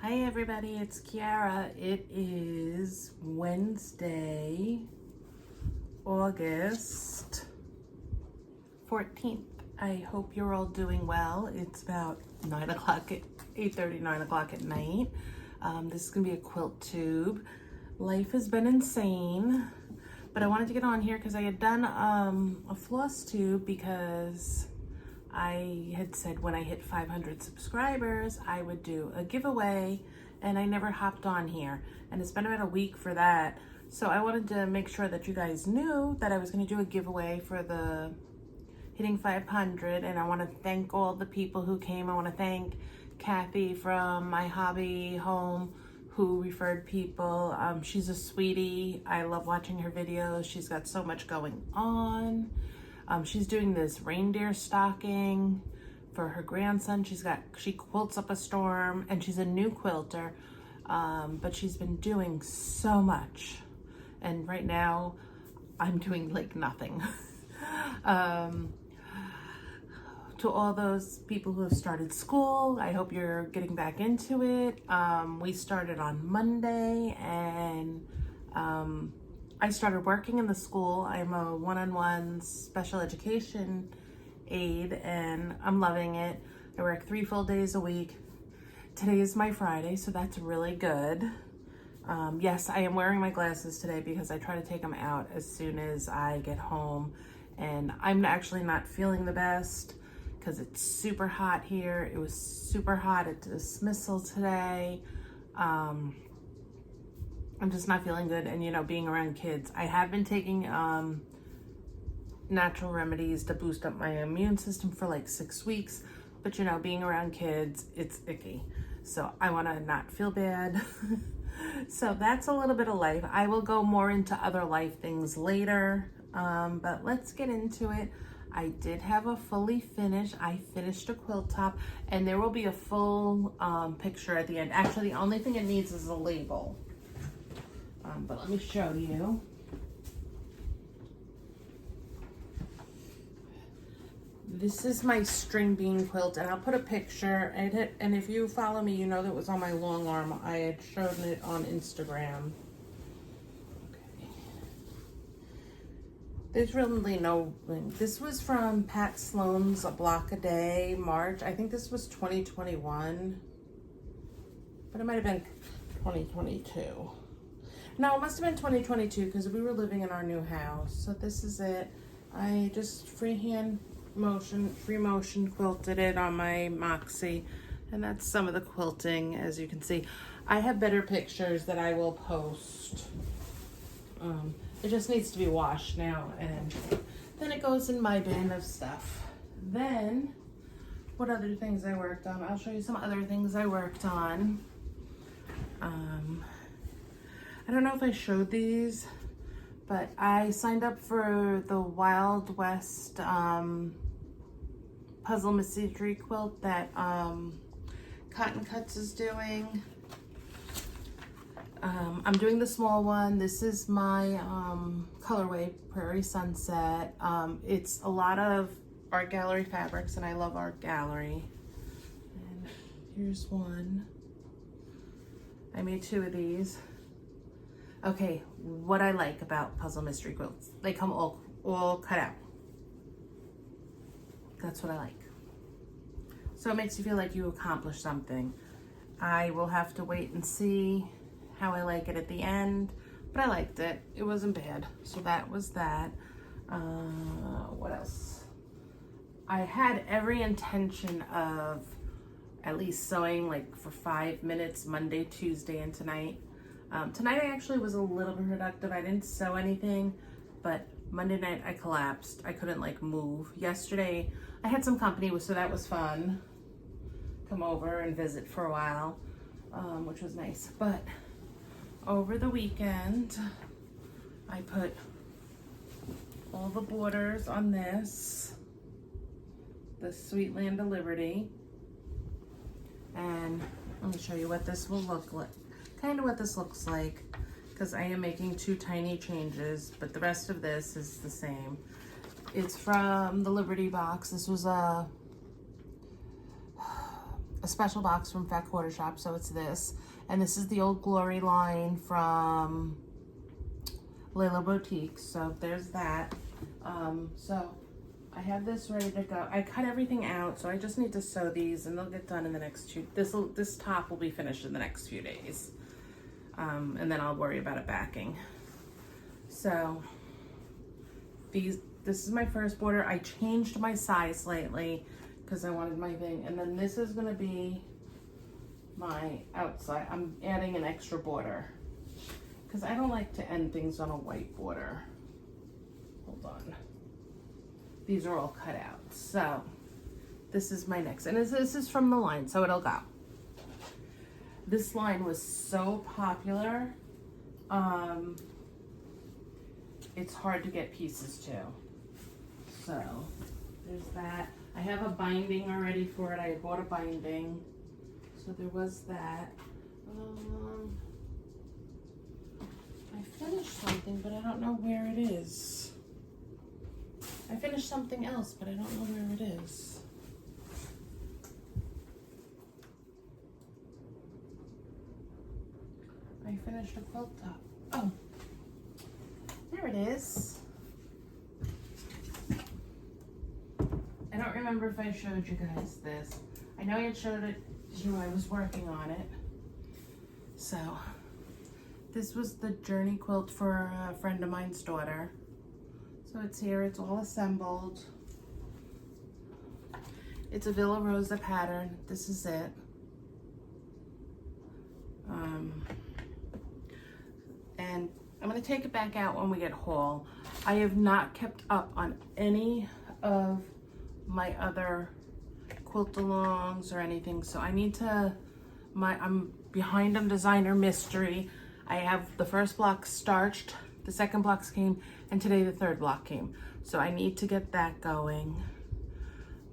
Hi everybody, it's Kiara. It is Wednesday, August 14th. I hope you're all doing well. It's about 9 o'clock, 8:30, 9 o'clock at night. This is gonna be a Quilttube. Life has been insane, but I wanted to get on here because I had done a floss tube because I had said when I hit 500 subscribers, I would do a giveaway, and I never hopped on here. And it's been about a week for that. So I wanted to make sure that you guys knew that I was gonna do a giveaway for the hitting 500. And I wanna thank all the people who came. I wanna thank Kathy from My Hobby Home who referred people. She's a sweetie. I love watching her videos. She's got so much going on. She's doing this reindeer stocking for her grandson. She quilts up a storm, and she's a new quilter, but she's been doing so much. And right now I'm doing like nothing. To all those people who have started school, I hope you're getting back into it. We started on Monday, and I started working in the school. I'm a one-on-one special education aide, and I'm loving it. I work 3 full days a week. Today is my Friday, so that's really good. Yes, I am wearing my glasses today because I try to take them out as soon as I get home. And I'm actually not feeling the best because it's super hot here. It was super hot at dismissal today. I'm just not feeling good, and you know, being around kids. I have been taking natural remedies to boost up my immune system for like 6 weeks, but you know, being around kids, it's icky. So I want to not feel bad. So that's a little bit of life. I will go more into other life things later, but let's get into it. I did have a fully finished. I finished a quilt top, and there will be a full picture at the end. Actually, the only thing it needs is a label. But let me show you. This is my string bean quilt, and I'll put a picture. And if you follow me, you know that it was on my long arm. I had shown it on Instagram. Okay. There's really no link. This was from Pat Sloan's A Block a Day, March. I think this was 2021, but it might have been 2022. No, it must have been 2022 because we were living in our new house. So this is it. I just free motion quilted it on my Moxie, and that's some of the quilting. As you can see, I have better pictures that I will post. It just needs to be washed now, and then it goes in my bin of stuff. Then, what other things I worked on? I'll show you some other things I worked on. I don't know if I showed these, but I signed up for the Wild West puzzle mystery quilt that Cotton Cuts is doing. I'm doing the small one. This is my colorway, Prairie Sunset. It's a lot of art gallery fabrics, and I love art gallery. And here's one. I made 2 of these. Okay, what I like about puzzle mystery quilts, they come all cut out. That's what I like. So it makes you feel like you accomplished something. I will have to wait and see how I like it at the end, but I liked it. It wasn't bad. So that was that. What else? I had every intention of at least sewing like for 5 minutes Monday, Tuesday, and tonight. Tonight I actually was a little bit productive. I didn't sew anything, but Monday night I collapsed. I couldn't like move. Yesterday I had some company, so that was fun. Come over and visit for a while, which was nice. But over the weekend, I put all the borders on this, the Sweet Land of Liberty. And let me show you what this will look like. Kind of what this looks like, because I am making 2 tiny changes, but the rest of this is the same. It's from the Liberty box. This was a a special box from Fat Quarter Shop, so it's this. And this is the Old Glory line from Layla Boutique, so there's that. So I have this ready to go. I cut everything out, so I just need to sew these, and they'll get done in the next this top will be finished in the next few days. And then I'll worry about it backing. So this is my first border. I changed my size slightly because I wanted my thing. And then this is gonna be my outside. I'm adding an extra border because I don't like to end things on a white border. Hold on. These are all cut out. So this is my next, and this is from the line, so it'll go. This line was so popular. It's hard to get pieces to. So there's that. I have a binding already for it. I bought a binding. So there was that. I finished something, but I don't know where it is. I finished something else, but I don't know where it is. I finished a quilt top. Oh, there it is. I don't remember if I showed you guys this. I know I had showed it to you. I was working on it. So this was the Journey quilt for a friend of mine's daughter. So it's here. It's all assembled. It's a Villa Rosa pattern. This is it. And I'm going to take it back out when we get haul. I have not kept up on any of my other quilt-alongs or anything, so I need to, I'm behind on Designer Mystery. I have the first block starched, the second blocks came, and today the third block came. So I need to get that going.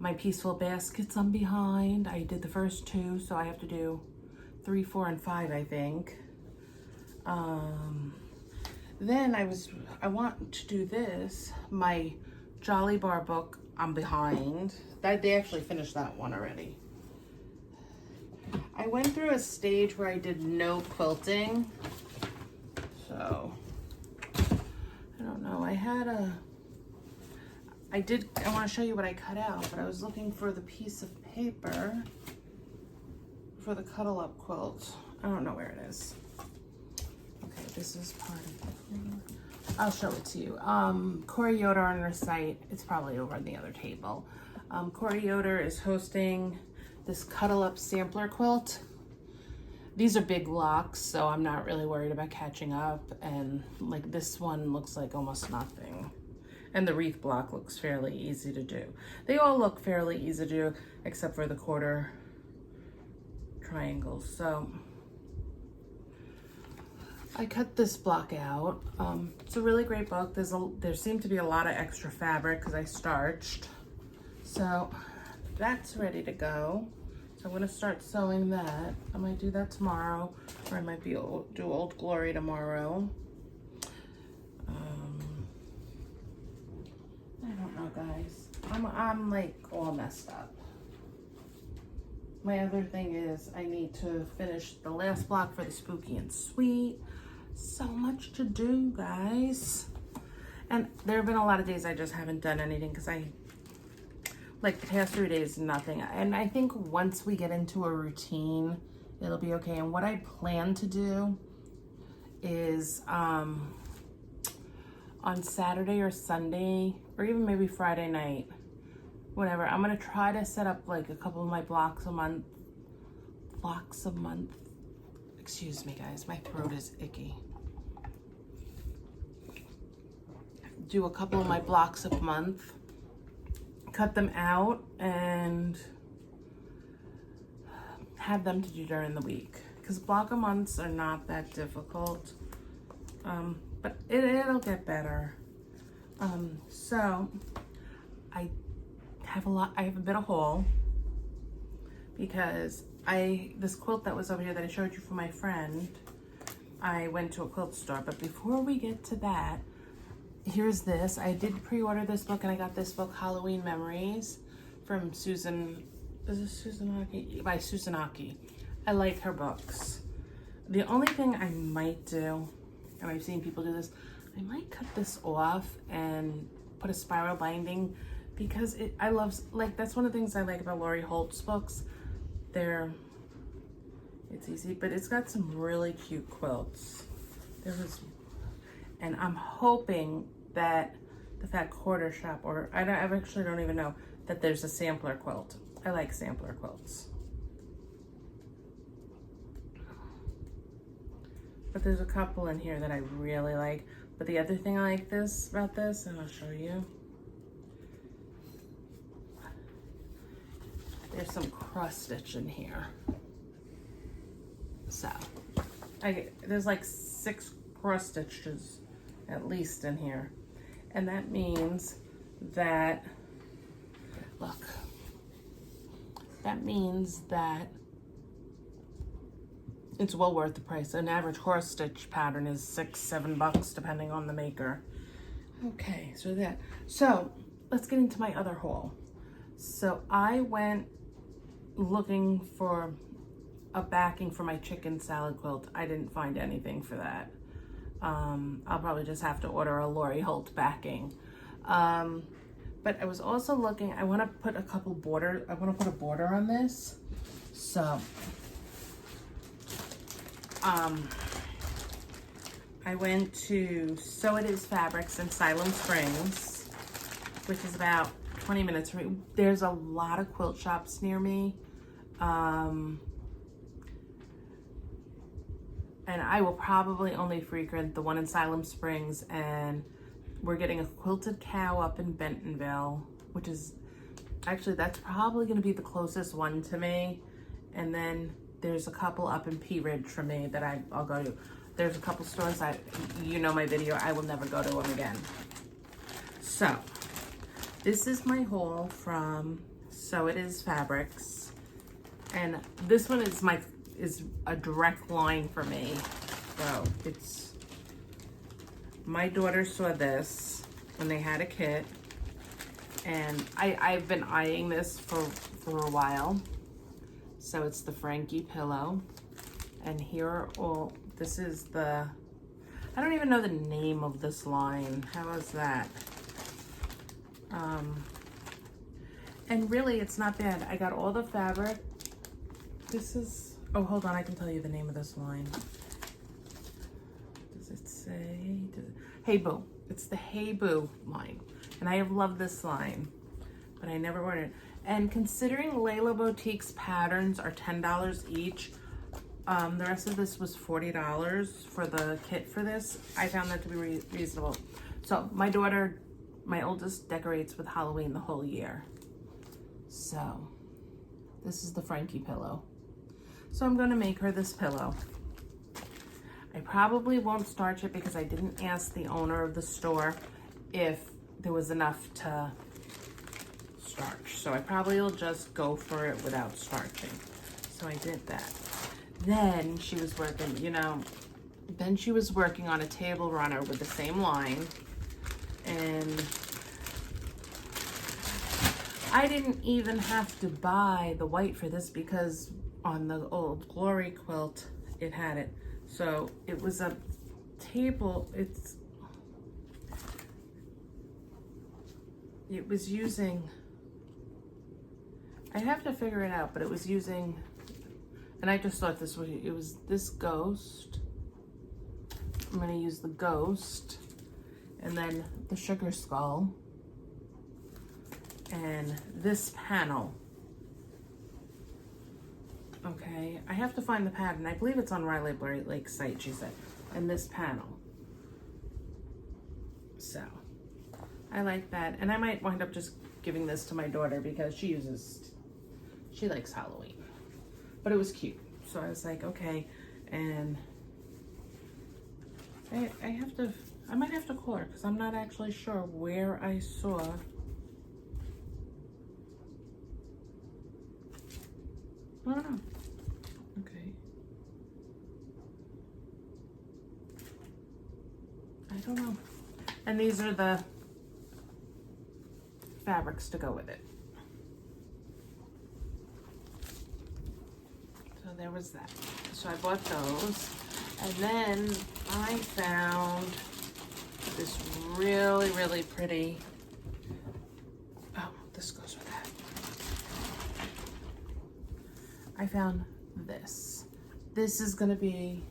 My Peaceful Baskets I'm behind. I did the first two, so I have to do 3, 4, and 5, I think. Then I want to do this, my Jolly Bar book, I'm behind. They actually finished that one already. I went through a stage where I did no quilting. So, I don't know. I want to show you what I cut out, but I was looking for the piece of paper for the Cuddle Up quilt. I don't know where it is. Okay, this is part of it. I'll show it to you. Corey Yoder on her site, it's probably over on the other table. Corey Yoder is hosting this Cuddle Up sampler quilt. These are big blocks, so I'm not really worried about catching up. And like this one looks like almost nothing. And the wreath block looks fairly easy to do. They all look fairly easy to do, except for the quarter triangles. So I cut this block out. It's a really great book. There seemed to be a lot of extra fabric because I starched. So that's ready to go. So I'm gonna start sewing that. I might do that tomorrow, or I might do Old Glory tomorrow. I don't know, guys. I'm like all messed up. My other thing is I need to finish the last block for the Spooky and Sweet. So much to do, guys. And there have been a lot of days I just haven't done anything because like the past 3 days, nothing. And I think once we get into a routine, it'll be okay. And what I plan to do is on Saturday or Sunday, or even maybe Friday night, whatever, I'm gonna try to set up like a couple of my blocks a month. Excuse me, guys, my throat is icky. Do a couple of my blocks a month, cut them out, and have them to do during the week. Because block a months are not that difficult, but it'll get better. So I have a bit of haul because this quilt that was over here that I showed you for my friend, I went to a quilt store. But before we get to that, here's this. I did pre-order this book, and I got this book, Halloween Memories, from Susan Is this Susanaki? By Susanaki. I like her books. The only thing I might do, and I've seen people do this, I might cut this off and put a spiral binding, because I love, like, that's one of the things I like about Lori Holt's books. It's easy, but it's got some really cute quilts. And I'm hoping that the Fat Quarter Shop, or I actually don't even know, that there's a sampler quilt. I like sampler quilts. But there's a couple in here that I really like. But the other thing I like about this, and I'll show you, there's some cross stitch in here. So, there's like 6 cross stitches at least in here. And that means that, look, that means that it's well worth the price. An average cross stitch pattern is $6-7 depending on the maker. Okay, so let's get into my other haul. So I went looking for a backing for my chicken salad quilt. I didn't find anything for that. I'll probably just have to order a Lori Holt backing. But I was also looking, I want to put a border on this. So I went to So It Is Fabrics in Siloam Springs, which is about 20 minutes from me. There's a lot of quilt shops near me. And I will probably only frequent the one in Siloam Springs, and we're getting a quilted cow up in Bentonville, which is actually, that's probably going to be the closest one to me. And then there's a couple up in Pea Ridge for me that I'll go to. There's a couple stores you know my video, I will never go to them again. So this is my haul from So It Is Fabrics, and this one is a direct line for me. So it's, my daughter saw this when they had a kit, and I've been eyeing this for a while. So it's the Frankie pillow, and here are all, this is the, I don't even know the name of this line. How is that? And really it's not bad. I got all the fabric. This is, oh, hold on, I can tell you the name of this line. Does it say? Hey Boo. It's the Hey Boo line. And I have loved this line, but I never ordered it. And considering Layla Boutique's patterns are $10 each, the rest of this was $40 for the kit for this. I found that to be reasonable. So my daughter, my oldest, decorates with Halloween the whole year. So this is the Frankie pillow. So I'm gonna make her this pillow. I probably won't starch it because I didn't ask the owner of the store if there was enough to starch. So I probably will just go for it without starching. So I did that. Then she was working, then she was working on a table runner with the same line. And I didn't even have to buy the white for this because on the old Glory quilt, it had it. So it was a table, it was using, I have to figure it out, but it was using, and I just thought it was this ghost. I'm gonna use the ghost, and then the sugar skull, and this panel. Okay, I have to find the pattern. I believe it's on Riley Lake's site, she said. And this panel. So, I like that. And I might wind up just giving this to my daughter because she likes Halloween. But it was cute. So I was like, okay. And I might have to call her because I'm not actually sure where I saw. I don't know. Okay. I don't know. And these are the fabrics to go with it. there was that. So I bought those. And then I found this really, really pretty, oh, this goes with that. I found this. This is gonna be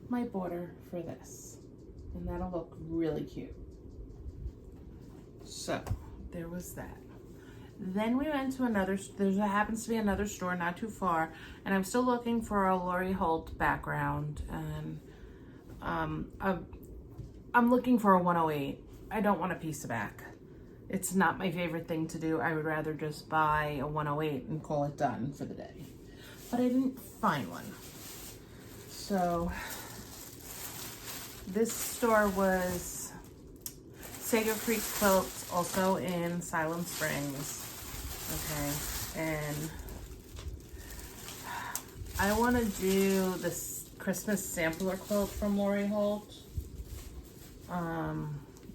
my border for this. And that'll look really cute. So there was that. Then we went to another, there happens to be another store not too far, and I'm still looking for a Lori Holt background, and I'm looking for a 108. I don't want a piece of back. It's not my favorite thing to do. I would rather just buy a 108 and call it done for the day. But I didn't find one. So this store was Sago Creek Quilts, also in Silent Springs. Okay, and I want to do this Christmas sampler quilt from Lori Holt.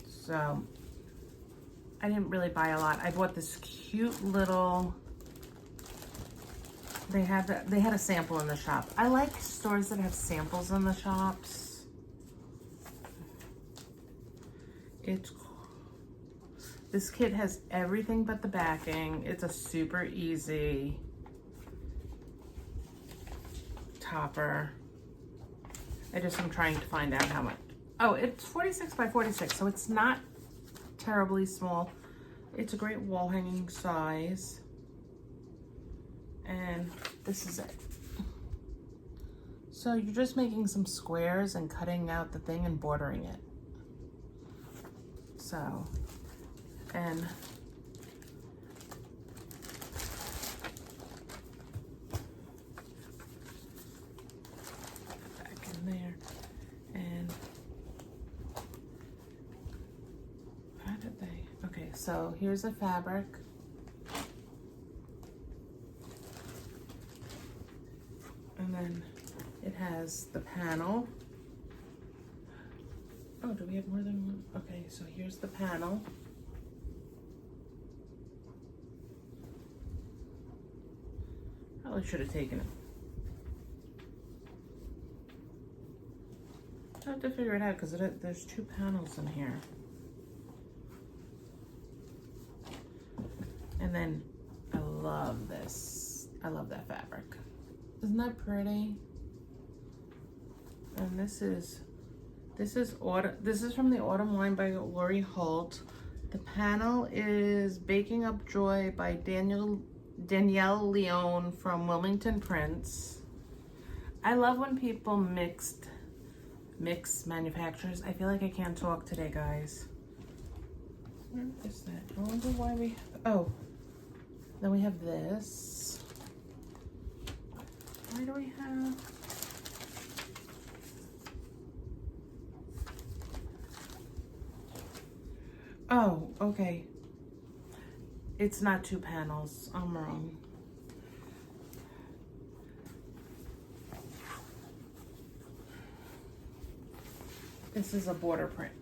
So I didn't really buy a lot. I bought this cute little, they had a sample in the shop. I like stores that have samples in the shops. It's cool. This kit has everything but the backing. It's a super easy topper. I'm trying to find out how much. Oh, it's 46 by 46, so it's not terribly small. It's a great wall hanging size. And this is it. So you're just making some squares and cutting out the thing and bordering it. So, and back in there, and how did they? Okay, so here's the fabric. And then it has the panel. Oh, do we have more than one? Okay, so here's the panel. Probably should have taken it. I have to figure it out because there's two panels in here. And then I love this. I love that fabric. Isn't that pretty? And this is from the Autumn line by Lori Holt. The panel is Baking Up Joy by Danielle Leone from Wilmington Prints. I love when people mix manufacturers. I feel like I can't talk today, guys. Where is that? I wonder why we, oh, then we have this. Why do we have? Oh, okay. It's not two panels. I'm wrong. This is a border print.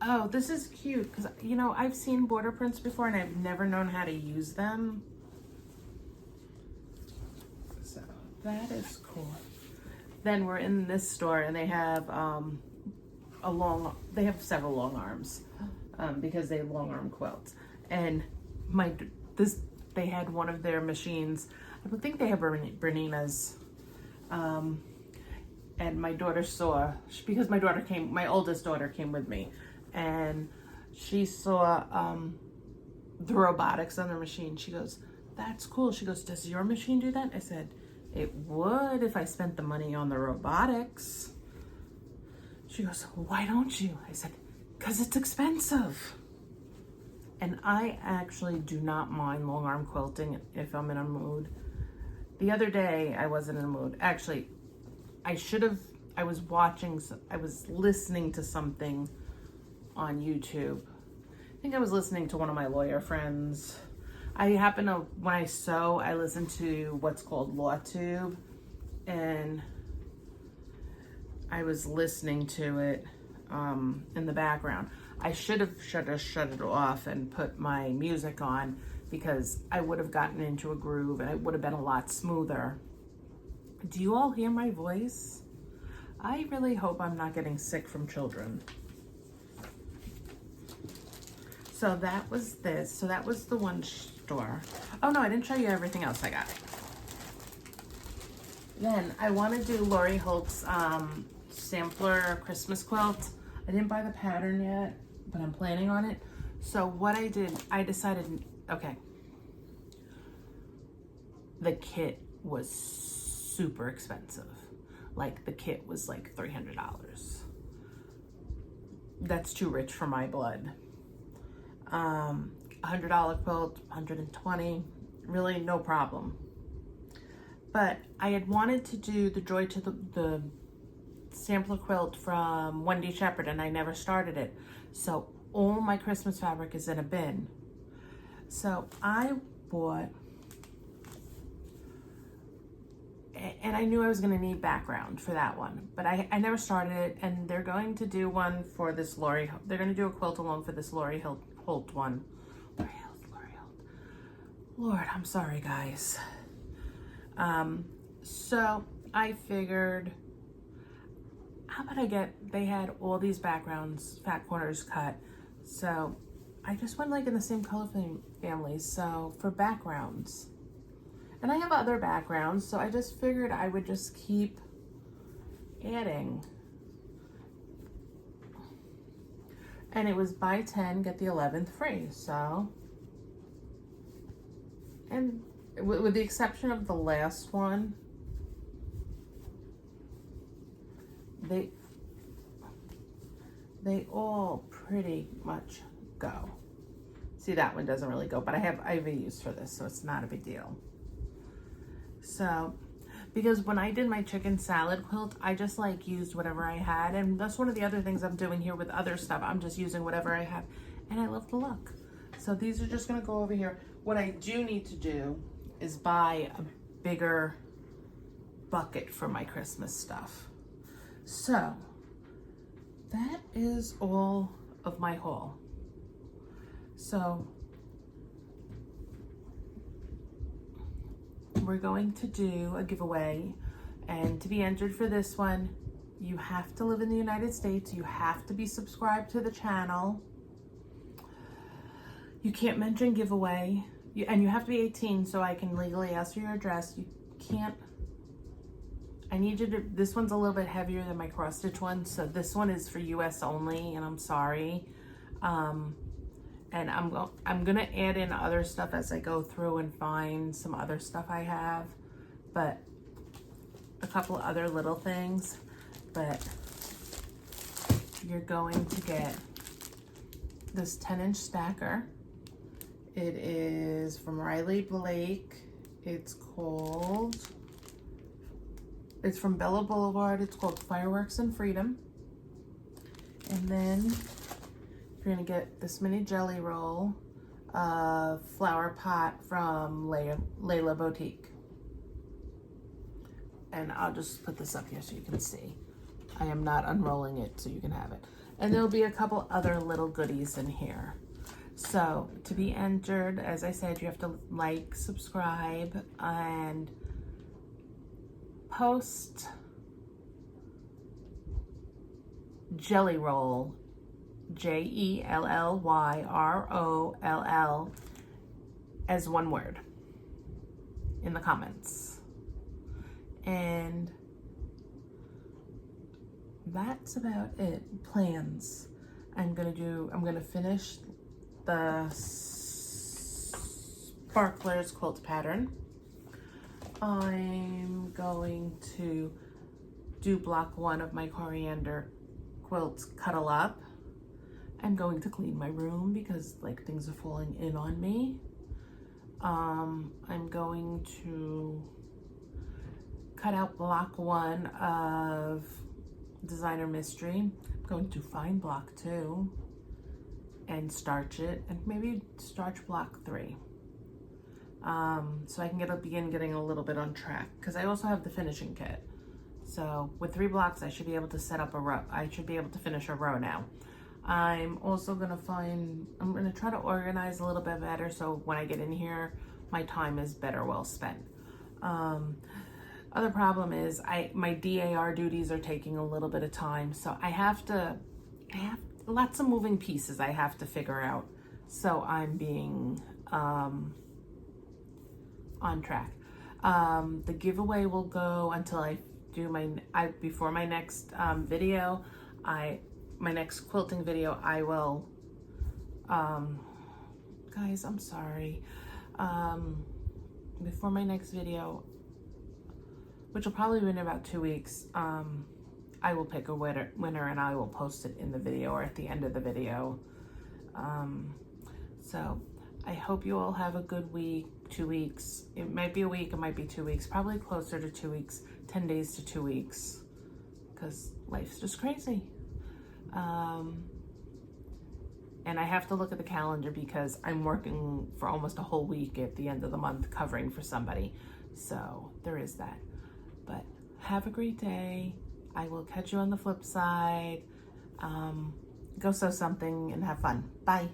Oh, this is cute because, you know, I've seen border prints before and I've never known how to use them. So that is cool. Then we're in this store and they have they have several long arms because they have long arm quilts. And they had one of their machines. I would think they have Bernina's. And my daughter saw, because my oldest daughter came with me, and she saw the robotics on the machine. She goes, "That's cool." She goes, "Does your machine do that?" I said, "It would if I spent the money on the robotics." She goes, "Why don't you?" I said, "'Cause it's expensive." And I actually do not mind long arm quilting if I'm in a mood. The other day, I wasn't in a mood. Actually, I was listening to something on YouTube. I think I was listening to one of my lawyer friends. When I sew, I listen to what's called Quilttube, and I was listening to it in the background. I should have shut it off and put my music on because I would have gotten into a groove and it would have been a lot smoother. Do you all hear my voice? I really hope I'm not getting sick from children. So that was this. So that was the one store. Oh no, I didn't show you everything else I got. Then I want to do Lori Holt's sampler Christmas quilt. I didn't buy the pattern yet, but I'm planning on it. So what I did, I decided, okay, the kit was super expensive. Like the kit was like $300. That's too rich for my blood. $100 quilt, $120, really no problem. But I had wanted to do the Joy to the sampler quilt from Wendy Shepherd, and I never started it. So all my Christmas fabric is in a bin. So I bought, and I knew I was going to need background for that one, but I never started it. And they're going to do one for this Lori. They're going to do a quilt along for this Lori Holt one. Lori Holt. Lord, I'm sorry, guys. So I figured, how about they had all these backgrounds, fat corners cut. So I just went like in the same color families. So for backgrounds, and I have other backgrounds, so I just figured I would just keep adding. And it was buy 10, get the 11th free. So, and with the exception of the last one, they all pretty much go. See, that one doesn't really go, but I have a use for this, so it's not a big deal. So, because when I did my chicken salad quilt, I just like used whatever I had, and that's one of the other things I'm doing here with other stuff. I'm just using whatever I have, and I love the look. So these are just gonna go over here. What I do need to do is buy a bigger bucket for my Christmas stuff. So that is all of my haul. So we're going to do a giveaway, and to be entered for this one, you have to live in the United States. You have to be subscribed to the channel. You can't mention giveaway, and you have to be 18 so I can legally ask for your address. You can't, I need you to, this one's a little bit heavier than my cross stitch one, so this one is for US only, and I'm sorry. And I'm gonna add in other stuff as I go through and find some other stuff I have, but a couple of other little things. But you're going to get this 10-inch stacker. It is from Riley Blake. It's from Bella Boulevard. It's called Fireworks and Freedom. And then you're gonna get this mini jelly roll flower pot from Layla Boutique. And I'll just put this up here so you can see. I am not unrolling it so you can have it. And there'll be a couple other little goodies in here. So to be entered, as I said, you have to like, subscribe, and post jelly roll, JELLYROLL, as one word in the comments. And that's about it. Plans. I'm gonna finish the Sparklers quilt pattern. I'm going to do block 1 of my coriander quilts cuddle up. I'm going to clean my room because like things are falling in on me. I'm going to cut out block 1 of Designer Mystery. I'm going to find block 2 and starch it, and maybe starch block 3. So I can begin getting a little bit on track, because I also have the finishing kit. So with 3 blocks, I should be able to set up a row. I should be able to finish a row now. I'm also gonna I'm gonna try to organize a little bit better so when I get in here, my time is better well spent. Other problem is my DAR duties are taking a little bit of time, so I have lots of moving pieces I have to figure out. So I'm being on track. The giveaway will go until I do before my next video. My next quilting video, I will, guys, I'm sorry. Before my next video, which will probably be in about 2 weeks, I will pick a winner and I will post it in the video or at the end of the video. So I hope you all have a good week, 2 weeks. It might be a week, it might be 2 weeks, probably closer to 2 weeks, 10 days to 2 weeks, because life's just crazy. And I have to look at the calendar because I'm working for almost a whole week at the end of the month covering for somebody. So there is that. But have a great day. I will catch you on the flip side. Go sew something and have fun. Bye.